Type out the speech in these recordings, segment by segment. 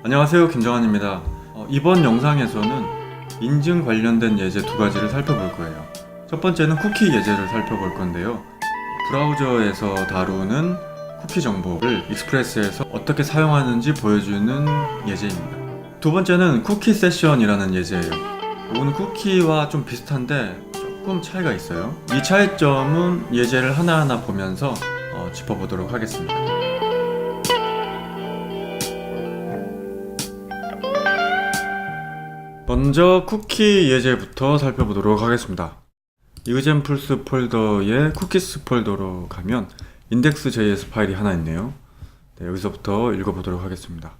안녕하세요, 김정환입니다. 이번 영상에서는 인증 관련된 예제 두 가지를 살펴볼 거예요. 첫 번째는 쿠키 예제를 살펴볼 건데요. 브라우저에서 다루는 쿠키 정보를 익스프레스에서 어떻게 사용하는지 보여주는 예제입니다. 두 번째는 쿠키 세션이라는 예제예요. 이거는 쿠키와 좀 비슷한데 조금 차이가 있어요. 이 차이점은 예제를 하나하나 보면서 짚어보도록 하겠습니다. 먼저 쿠키 예제부터 살펴보도록 하겠습니다. 이그젠플스 폴더의 쿠키스 폴더로 가면 index.js 파일이 하나 있네요. 여기서부터 읽어보도록 하겠습니다.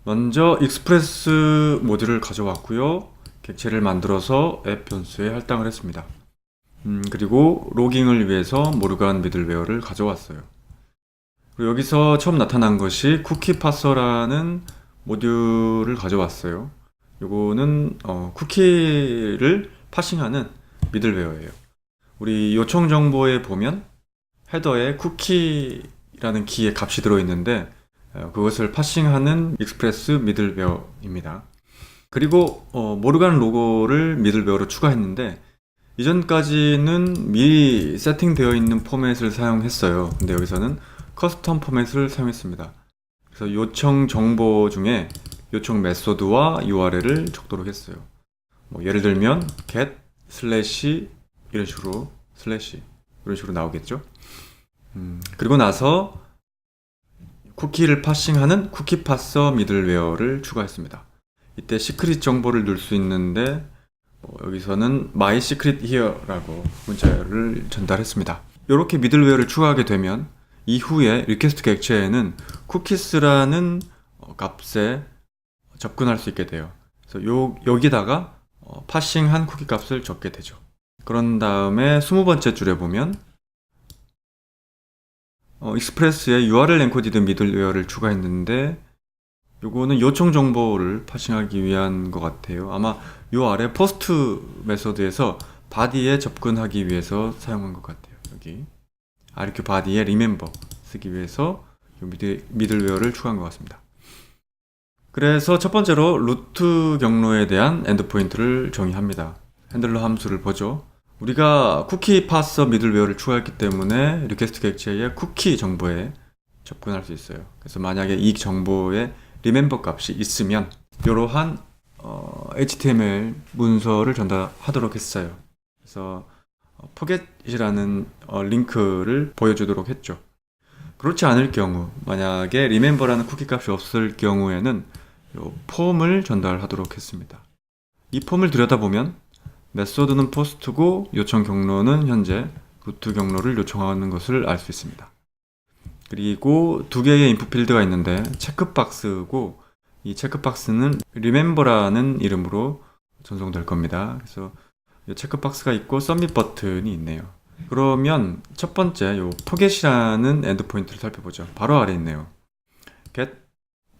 먼저 익스프레스 모듈을 가져왔고요. 객체를 만들어서 앱 변수에 할당을 했습니다. 그리고 로깅을 위해서 모르간 미들웨어를 가져왔어요. 그리고 여기서 처음 나타난 것이 쿠키 파서라는 모듈을 가져왔어요. 요거는 쿠키를 파싱하는 미들웨어예요. 우리 요청 정보에 보면 헤더에 쿠키라는 키의 값이 들어있는데 그것을 파싱하는 익스프레스 미들웨어입니다. 그리고 모르간 로고를 미들웨어로 추가했는데 이전까지는 미리 세팅되어 있는 포맷을 사용했어요. 근데 여기서는 커스텀 포맷을 사용했습니다. 그래서 요청 정보 중에 요청 메소드와 URL을 적도록 했어요. 예를 들면 get 슬래시 이런 식으로 나오겠죠. 그리고 나서 쿠키를 파싱하는 쿠키 파서 미들웨어를 추가했습니다. 이때 시크릿 정보를 넣을 수 있는데 여기서는 my secret here라고 문자를 전달했습니다. 이렇게 미들웨어를 추가하게 되면 이후에 리퀘스트 객체에는 쿠키스라는 값에 접근할 수 있게 돼요. 그래서 여기다가 파싱한 쿠키 값을 적게 되죠. 그런 다음에 20번째 줄에 보면 익스프레스에 URL 엔코디드 미들웨어를 추가했는데 요거는 요청 정보를 파싱하기 위한 것 같아요. 아마 요 아래 포스트 메소드에서 바디에 접근하기 위해서 사용한 것 같아요. 여기 RQ 바디에 remember 쓰기 위해서 요 미들웨어를 추가한 것 같습니다. 그래서 첫 번째로 루트 경로에 대한 엔드포인트를 정의합니다. 핸들러 함수를 보죠. 우리가 쿠키 파서 미들웨어를 추가했기 때문에 리퀘스트 객체의 쿠키 정보에 접근할 수 있어요. 그래서 만약에 이 정보에 remember 값이 있으면 이러한 HTML 문서를 전달하도록 했어요. 그래서 forget이라는 링크를 보여주도록 했죠. 그렇지 않을 경우, 만약에 remember라는 쿠키 값이 없을 경우에는 요 폼을 전달하도록 했습니다. 이 폼을 들여다보면 메소드는 포스트고 요청 경로는 현재 루트 경로를 요청하는 것을 알 수 있습니다. 그리고 두 개의 인풋 필드가 있는데 체크박스고 이 체크박스는 remember라는 이름으로 전송될 겁니다. 그래서 이 체크박스가 있고 서밋 버튼이 있네요. 그러면 첫 번째 요 forget이라는 엔드포인트를 살펴보죠. 바로 아래 있네요. get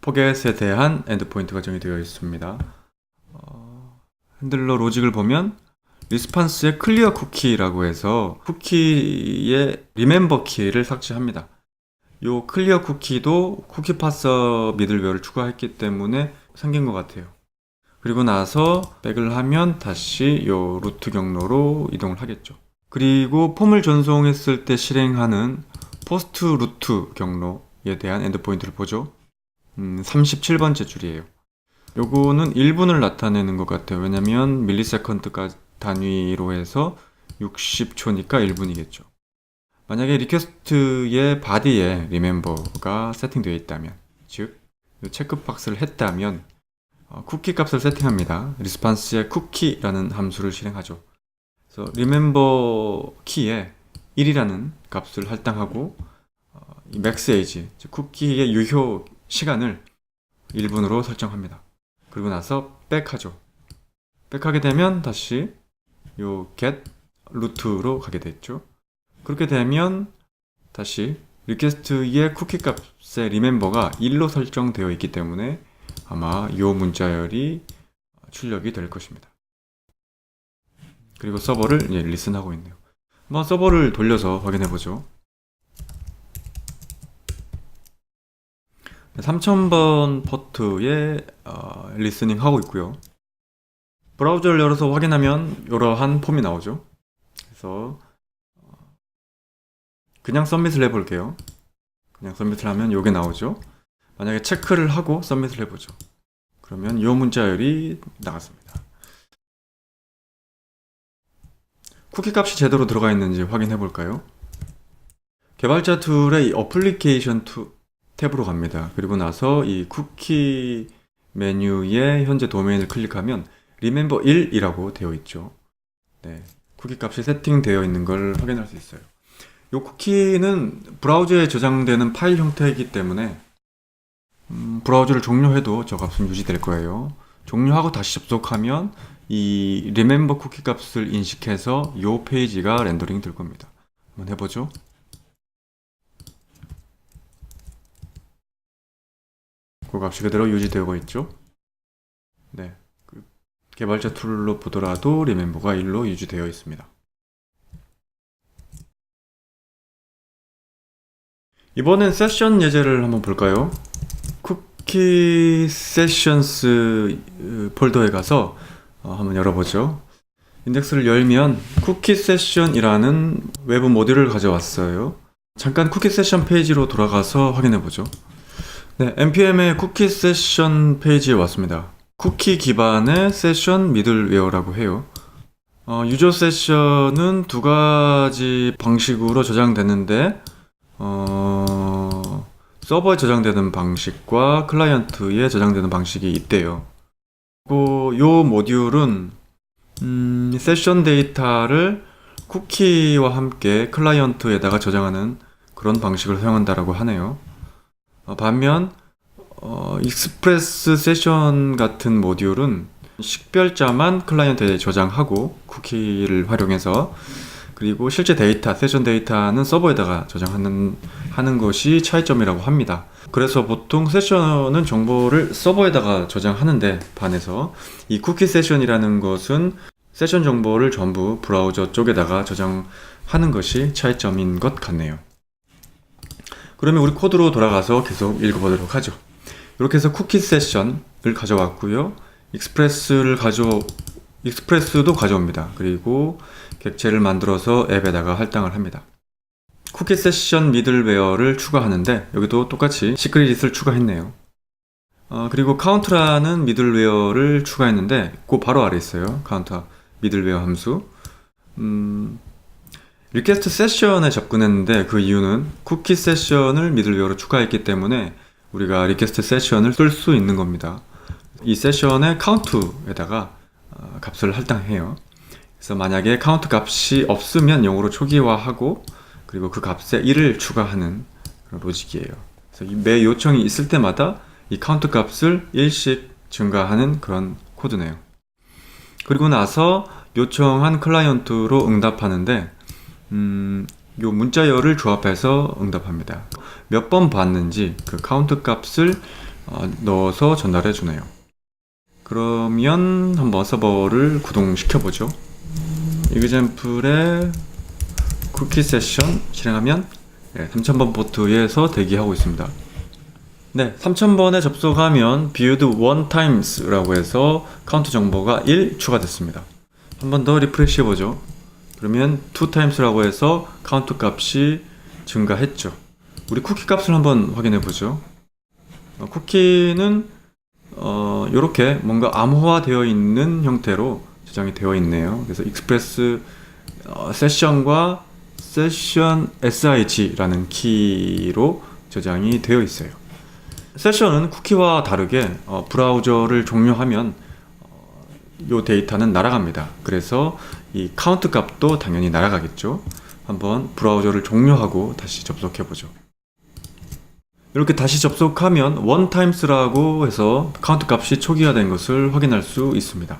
forget에 대한 엔드포인트가 정의되어 있습니다. 핸들러 로직을 보면 리스판스에 클리어 쿠키라고 해서 쿠키의 리멤버 키를 삭제합니다. 요 클리어 쿠키도 쿠키 파서 미들웨어를 추가했기 때문에 생긴 것 같아요. 그리고 나서 백을 하면 다시 요 루트 경로로 이동을 하겠죠. 그리고 폼을 전송했을 때 실행하는 포스트 루트 경로에 대한 엔드포인트를 보죠. 37번째 줄이에요. 요거는 1분을 나타내는 것 같아요. 왜냐면 밀리세컨드 단위로 해서 60초니까 1분이겠죠. 만약에 리퀘스트의 바디에 remember가 세팅되어 있다면, 즉 체크박스를 했다면 쿠키 값을 세팅합니다. 리스판스에 쿠키라는 함수를 실행하죠. 그래서 remember 키에 1이라는 값을 할당하고 이 max age, 즉 쿠키의 유효 시간을 1분으로 설정합니다. 그리고 나서 백하죠. 백하게 되면 다시 요 get 루트로 가게 됐죠. 그렇게 되면 다시 리퀘스트의 쿠키 값의 remember가 1로 설정되어 있기 때문에 아마 요 문자열이 출력이 될 것입니다. 그리고 서버를 리슨하고 있네요. 한번 서버를 돌려서 확인해 보죠. 3000번 포트에 리스닝 하고 있고요. 브라우저를 열어서 확인하면 이러한 폼이 나오죠. 그래서 그냥 서밋을 해볼게요. 그냥 서밋을 하면 이게 나오죠. 만약에 체크를 하고 서밋을 해보죠. 그러면 이 문자열이 나갔습니다. 쿠키 값이 제대로 들어가 있는지 확인해 볼까요? 개발자 툴의 이 어플리케이션 탭으로 갑니다. 그리고 나서 이 쿠키 메뉴에 현재 도메인을 클릭하면 remember 1이라고 되어 있죠. 네, 쿠키 값이 세팅되어 있는 걸 확인할 수 있어요. 이 쿠키는 브라우저에 저장되는 파일 형태이기 때문에 브라우저를 종료해도 저 값은 유지될 거예요. 종료하고 다시 접속하면 이 remember 쿠키 값을 인식해서 이 페이지가 렌더링 될 겁니다. 한번 해보죠. 그 값이 그대로 유지되고 있죠. 네, 개발자 툴로 보더라도 remember가 1로 유지되어 있습니다. 이번엔 세션 예제를 한번 볼까요? 쿠키 세션스 폴더에 가서 한번 열어보죠. 인덱스를 열면 쿠키 세션이라는 외부 모듈을 가져왔어요. 잠깐 쿠키 세션 페이지로 돌아가서 확인해보죠. 네, npm의 쿠키 세션 페이지에 왔습니다. 쿠키 기반의 세션 미들웨어라고 해요. 유저 세션은 두 가지 방식으로 저장되는데 서버에 저장되는 방식과 클라이언트에 저장되는 방식이 있대요. 그리고 요 모듈은 세션 데이터를 쿠키와 함께 클라이언트에다가 저장하는 그런 방식을 사용한다라고 하네요. 반면 익스프레스 세션 같은 모듈은 식별자만 클라이언트에 저장하고 쿠키를 활용해서, 그리고 실제 데이터, 세션 데이터는 서버에다가 저장하는 것이 차이점이라고 합니다. 그래서 보통 세션은 정보를 서버에다가 저장하는데 반해서 이 쿠키 세션이라는 것은 세션 정보를 전부 브라우저 쪽에다가 저장하는 것이 차이점인 것 같네요. 그러면 우리 코드로 돌아가서 계속 읽어보도록 하죠. 이렇게 해서 쿠키 세션을 가져왔고요. 익스프레스도 가져옵니다. 그리고 객체를 만들어서 앱에다가 할당을 합니다. 쿠키 세션 미들웨어를 추가하는데 여기도 똑같이 시크릿을 추가했네요. 그리고 카운트라는 미들웨어를 추가했는데 그 바로 아래 있어요. 카운트 미들웨어 함수. 리퀘스트 세션에 접근했는데 그 이유는 쿠키 세션을 미들웨어로 추가했기 때문에 우리가 리퀘스트 세션을 쓸 수 있는 겁니다. 이 세션의 카운트에다가 값을 할당해요. 그래서 만약에 카운트 값이 없으면 0으로 초기화하고, 그리고 그 값에 1을 추가하는 그런 로직이에요. 그래서 매 요청이 있을 때마다 이 카운트 값을 1씩 증가하는 그런 코드네요. 그리고 나서 요청한 클라이언트로 응답하는데 요 문자열을 조합해서 응답합니다. 몇 번 받는지 그 카운트 값을 넣어서 전달해 주네요. 그러면 한번 서버를 구동시켜 보죠. 이그젬플에 쿠키 세션 실행하면 3000번 포트에서 대기하고 있습니다. 네, 3000번에 접속하면 viewed one times 라고 해서 카운트 정보가 1 추가됐습니다. 한 번 더 리프레시 해보죠. 그러면 2 times라고 해서 카운트 값이 증가했죠. 우리 쿠키 값을 한번 확인해 보죠. 쿠키는 이렇게 뭔가 암호화되어 있는 형태로 저장이 되어 있네요. 그래서 익스프레스 세션과 세션 sh라는 키로 저장이 되어 있어요. 세션은 쿠키와 다르게 브라우저를 종료하면 이 데이터는 날아갑니다. 그래서 이 카운트 값도 당연히 날아가겠죠. 한번 브라우저를 종료하고 다시 접속해 보죠. 이렇게 다시 접속하면 one times라고 해서 카운트 값이 초기화된 것을 확인할 수 있습니다.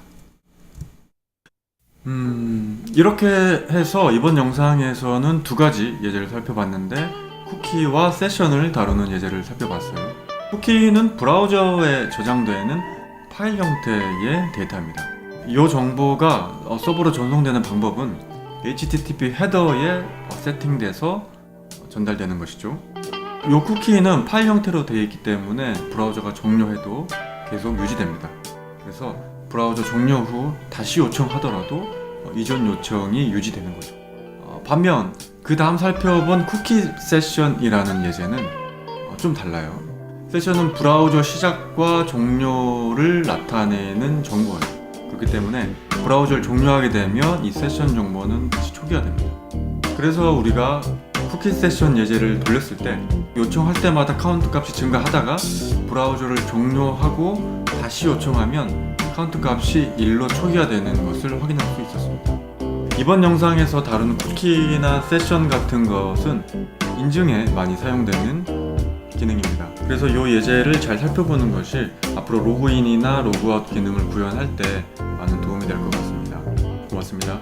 이렇게 해서 이번 영상에서는 두 가지 예제를 살펴봤는데 쿠키와 세션을 다루는 예제를 살펴봤어요. 쿠키는 브라우저에 저장되는 파일 형태의 데이터입니다. 이 정보가 서버로 전송되는 방법은 HTTP 헤더에 세팅돼서 전달되는 것이죠. 이 쿠키는 파일 형태로 되어 있기 때문에 브라우저가 종료해도 계속 유지됩니다. 그래서 브라우저 종료 후 다시 요청하더라도 이전 요청이 유지되는 거죠. 반면 그 다음 살펴본 쿠키 세션이라는 예제는 좀 달라요. 세션은 브라우저 시작과 종료를 나타내는 정보예요. 그렇기 때문에 브라우저를 종료하게 되면 이 세션 정보는 다시 초기화됩니다. 그래서 우리가 쿠키 세션 예제를 돌렸을 때 요청할 때마다 카운트 값이 증가하다가 브라우저를 종료하고 다시 요청하면 카운트 값이 1로 초기화되는 것을 확인할 수 있었습니다. 이번 영상에서 다룬 쿠키나 세션 같은 것은 인증에 많이 사용되는 기능입니다. 그래서 이 예제를 잘 살펴보는 것이 앞으로 로그인이나 로그아웃 기능을 구현할 때 많은 도움이 될 것 같습니다. 고맙습니다.